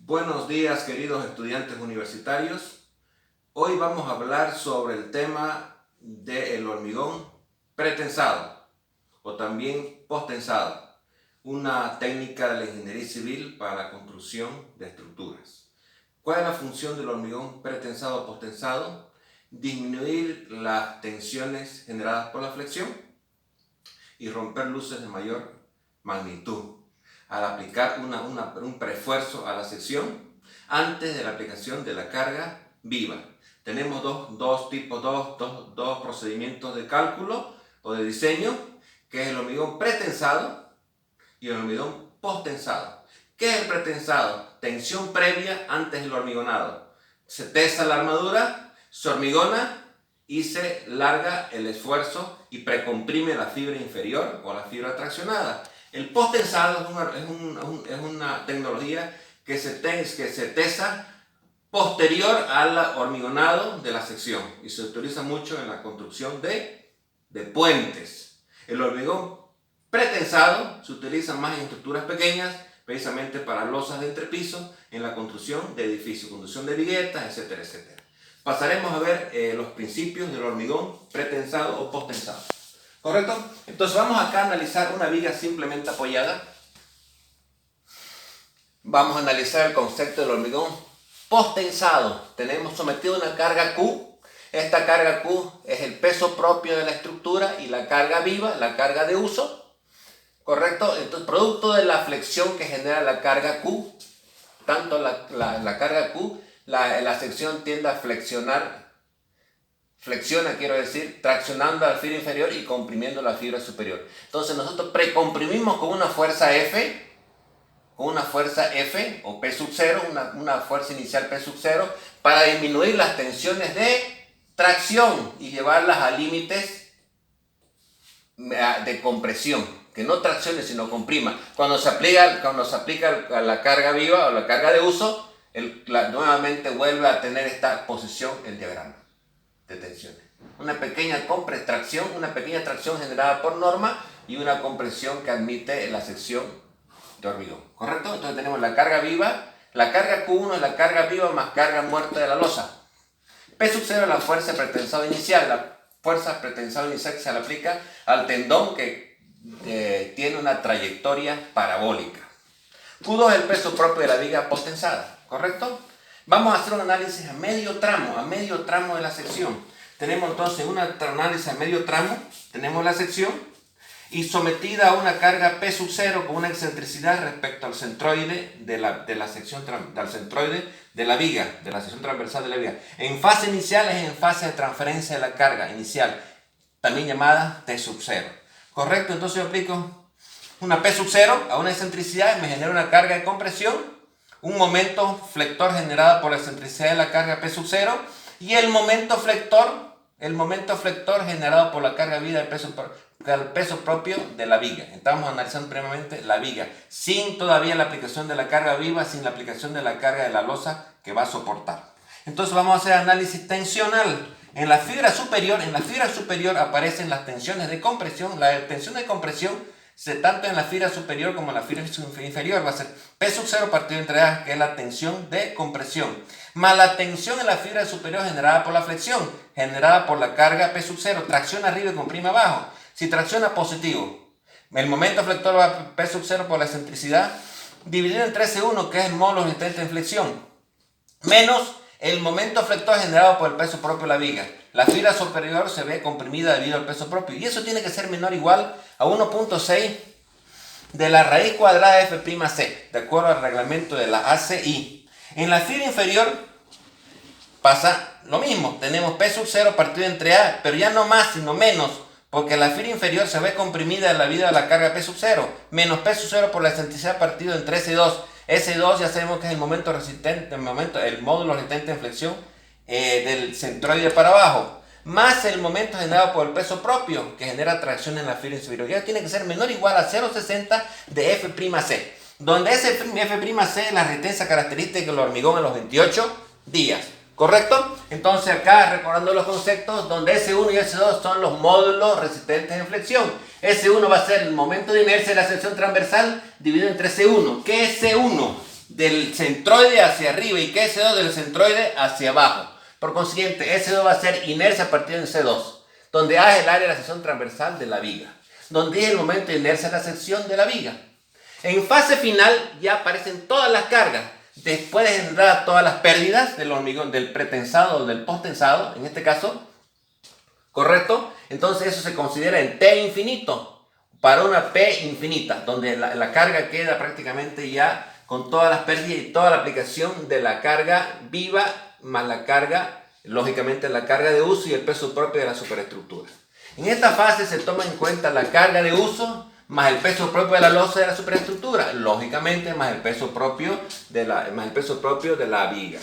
Buenos días, queridos estudiantes universitarios. Hoy vamos a hablar sobre el tema del hormigón pretensado o también posttensado, una técnica de la ingeniería civil para la construcción de estructuras. ¿Cuál es la función del hormigón pretensado o posttensado? Disminuir las tensiones generadas por la flexión y romper luces de mayor magnitud al aplicar un preesfuerzo a la sección antes de la aplicación de la carga viva. Tenemos dos procedimientos de cálculo o de diseño, que es el hormigón pretensado y el hormigón posttensado. ¿Qué es el pretensado? Tensión previa antes del hormigonado. Se tesa la armadura, se hormigona y se larga el esfuerzo y precomprime la fibra inferior o la fibra traccionada. El posttensado es una tecnología que se tesa posterior al hormigonado de la sección y se utiliza mucho en la construcción de puentes. El hormigón pretensado se utiliza más en estructuras pequeñas, precisamente para losas de entrepiso, en la construcción de edificios, construcción de viguetas, etcétera, etcétera. Pasaremos a ver los principios del hormigón pretensado o posttensado. ¿Correcto? Entonces vamos acá a analizar una viga simplemente apoyada. Vamos a analizar el concepto del hormigón posttensado. Tenemos sometido una carga Q. Esta carga Q es el peso propio de la estructura y la carga viva, la carga de uso. ¿Correcto? Entonces, producto de la flexión que genera la carga Q, tanto la carga Q, la sección tiende a flexiona, traccionando la fibra inferior y comprimiendo la fibra superior. Entonces nosotros precomprimimos con una fuerza F, o P sub 0, una fuerza inicial P sub 0, para disminuir las tensiones de tracción y llevarlas a límites de compresión, que no traccione sino comprima. Cuando se aplica la carga viva o la carga de uso, nuevamente vuelve a tener esta posición el diagrama de tensiones. Una pequeña tracción generada por norma y una compresión que admite la sección de hormigón. ¿Correcto? Entonces tenemos la carga viva, la carga Q1 es la carga viva más carga muerta de la losa. P sub 0 es la fuerza de pretensado inicial. La fuerza de pretensado inicial se le aplica al tendón que tiene una trayectoria parabólica. Q2 es el peso propio de la viga posttensada. ¿Correcto? Vamos a hacer un análisis a medio tramo de la sección. Tenemos entonces un análisis a medio tramo, tenemos la sección y sometida a una carga P sub 0 con una excentricidad respecto al centroide de la sección, al centroide de la viga, de la sección transversal de la viga. En fase inicial es en fase de transferencia de la carga inicial, también llamada T sub 0. ¿Correcto? Entonces yo aplico una P sub 0 a una excentricidad y me genera una carga de compresión, un momento flector generado por la excentricidad de la carga P sub 0 y el momento flector generado por la carga viva del peso propio de la viga. Estamos analizando previamente la viga, sin todavía la aplicación de la carga viva, sin la aplicación de la carga de la losa que va a soportar. Entonces vamos a hacer análisis tensional. En la fibra superior aparecen las tensiones de compresión. La tensión de compresión tanto en la fibra superior como en la fibra inferior va a ser P sub 0 partido entre A, que es la tensión de compresión, más la tensión en la fibra superior generada por la flexión, generada por la carga P sub 0, tracción arriba y comprime abajo. Si tracciona positivo, el momento flector va a P sub 0 por la excentricidad, dividido entre S1, que es el módulo resistente en flexión, menos el momento flector generado por el peso propio de la viga. La fibra superior se ve comprimida debido al peso propio y eso tiene que ser menor o igual a 1.6 de la raíz cuadrada de F'C, de acuerdo al reglamento de la ACI. En la fibra inferior pasa lo mismo, tenemos P sub 0 partido entre A, pero ya no más sino menos, porque la fibra inferior se ve comprimida debido a la carga P sub 0, menos P sub 0 por la excentricidad partido entre S2. S2 ya sabemos que es el momento resistente, el módulo resistente en flexión del centroide para abajo, más el momento generado por el peso propio que genera tracción en la fibra inferior. Ya tiene que ser menor o igual a 0.60 de F'C, donde F'C es la resistencia característica del hormigón en los 28 días. ¿Correcto? Entonces acá, recordando los conceptos, donde S1 y S2 son los módulos resistentes en flexión. S1 va a ser el momento de inercia de la sección transversal dividido entre C1. ¿Qué es C1? del centroide hacia arriba y que S2 del centroide hacia abajo. Por consiguiente, S2 va a ser inercia partido en C2, donde A es el área de la sección transversal de la viga, donde es el momento de inercia de la sección de la viga. En fase final ya aparecen todas las cargas, después de generar todas las pérdidas del hormigón, del pretensado o del posttensado, en este caso, ¿correcto? Entonces eso se considera en T infinito para una P infinita, donde la carga queda prácticamente ya con todas las pérdidas y toda la aplicación de la carga viva más la carga, lógicamente la carga de uso y el peso propio de la superestructura. En esta fase se toma en cuenta la carga de uso más el peso propio de la losa de la superestructura, lógicamente más el peso propio de la viga.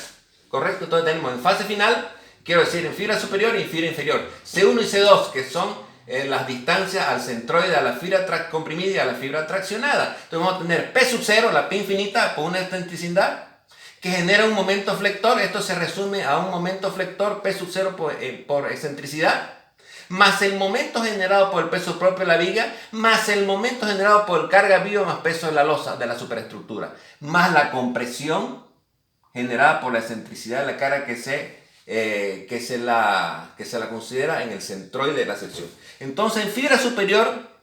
¿Correcto? Entonces tenemos en fase final, quiero decir, en fibra superior y fibra inferior, C1 y C2, que son las distancias al centroide, a la fibra comprimida y a la fibra traccionada. Entonces vamos a tener P sub 0, la P infinita, por una excentricidad que genera un momento flector. Esto se resume a un momento flector P sub 0 por excentricidad, más el momento generado por el peso propio de la viga, más el momento generado por el carga viva más peso de la losa de la superestructura, más la compresión generada por la excentricidad de la carga que se la considera en el centroide de la sección. Entonces en fibra superior,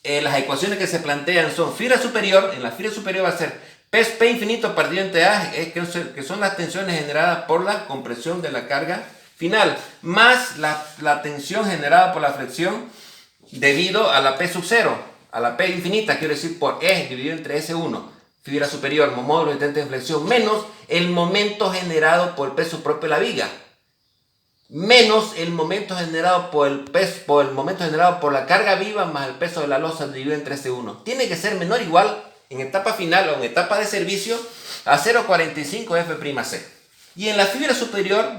las ecuaciones que se plantean son en la fibra superior va a ser P infinito partido entre A, que son las tensiones generadas por la compresión de la carga final, más la tensión generada por la flexión debido a la P sub 0, a la P infinita, quiero decir por E dividido entre S1, fibra superior, módulo de tenta de flexión, menos el momento generado por el peso propio de la viga, menos el momento generado por la carga viva más el peso de la losa dividido entre S1. Tiene que ser menor o igual en etapa final o en etapa de servicio a 0,45 F'C. Y en la fibra superior,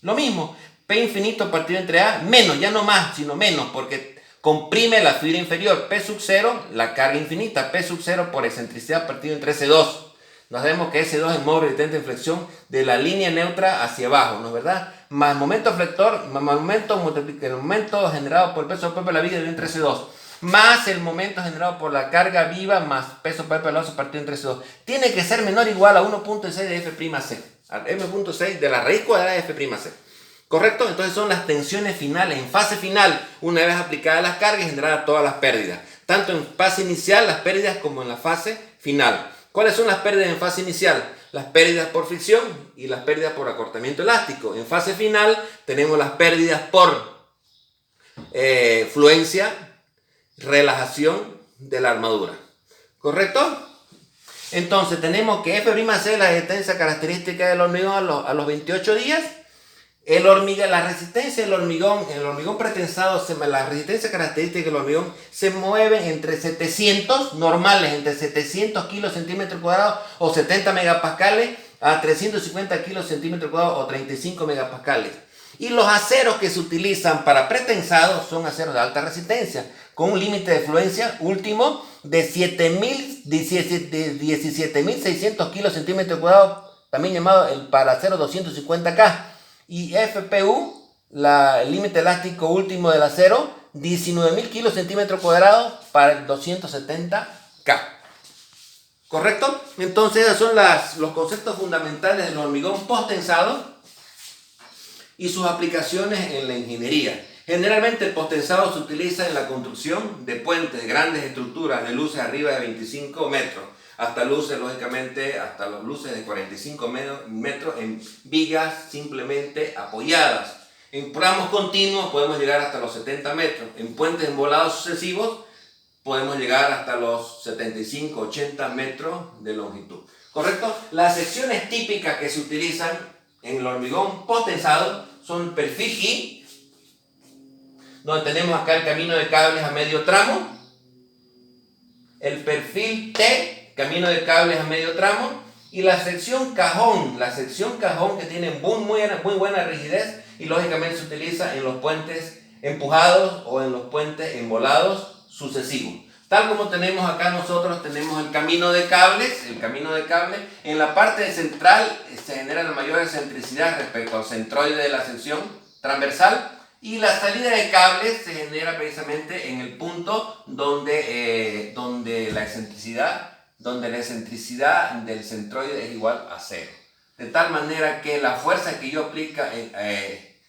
lo mismo, P infinito partido entre A, menos, ya no más, sino menos, porque comprime la fibra inferior, P sub 0, la carga infinita, P sub 0 por excentricidad partido entre S2. Nos vemos que S2 es el módulo de tenta de flexión de la línea neutra hacia abajo, ¿no es verdad? Más momento flector, más el momento generado por el peso propio de la viga dividido entre S2, más el momento generado por la carga viva más peso propio de la losa partido entre S2. Tiene que ser menor o igual a 1.6 de F'C, al M.6 de la raíz cuadrada de F'C. ¿Correcto? Entonces son las tensiones finales. En fase final, una vez aplicadas las cargas, generadas todas las pérdidas. Tanto en fase inicial, las pérdidas, como en la fase final. ¿Cuáles son las pérdidas en fase inicial? Las pérdidas por fricción y las pérdidas por acortamiento elástico. En fase final tenemos las pérdidas por fluencia, relajación de la armadura. ¿Correcto? Entonces tenemos que F'C es la resistencia característica del hormigón a los 28 días. La resistencia del hormigón, el hormigón pretensado, la resistencia característica del hormigón se mueve entre 700 normales, entre 700 kilos centímetros cuadrados o 70 megapascales a 350 kilos centímetros cuadrados o 35 megapascales. Y los aceros que se utilizan para pretensados son aceros de alta resistencia, con un límite de fluencia último de 17.600 kilos centímetros cuadrados, también llamado el paracero 250K. Y FPU, el límite elástico último del acero, 19.000 kilos centímetros cuadrados para el 270K. ¿Correcto? Entonces esos son los conceptos fundamentales del hormigón posttensado y sus aplicaciones en la ingeniería. Generalmente el posttensado se utiliza en la construcción de puentes, de grandes estructuras de luces arriba de 25 metros. Hasta luces, lógicamente, hasta las luces de 45 metros en vigas simplemente apoyadas. En tramos continuos podemos llegar hasta los 70 metros. En puentes embolados sucesivos podemos llegar hasta los 75-80 metros de longitud. ¿Correcto? Las secciones típicas que se utilizan en el hormigón posttensado son el perfil I, donde tenemos acá el camino de cables a medio tramo, el perfil T, camino de cables a medio tramo, y la sección cajón que tiene muy buena rigidez y lógicamente se utiliza en los puentes empujados o en los puentes embolados sucesivos. Tal como tenemos acá nosotros, tenemos el camino de cables, en la parte central se genera la mayor excentricidad respecto al centroide de la sección transversal, y la salida de cables se genera precisamente en el punto donde la excentricidad donde la excentricidad del centroide es igual a 0. De tal manera que la fuerza que yo aplica,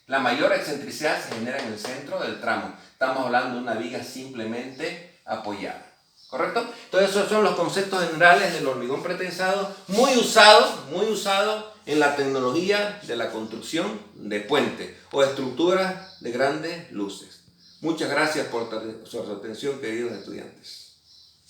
la mayor excentricidad se genera en el centro del tramo. Estamos hablando de una viga simplemente apoyada. ¿Correcto? Entonces esos son los conceptos generales del hormigón pretensado, muy usado en la tecnología de la construcción de puentes o estructuras de grandes luces. Muchas gracias por su atención, queridos estudiantes.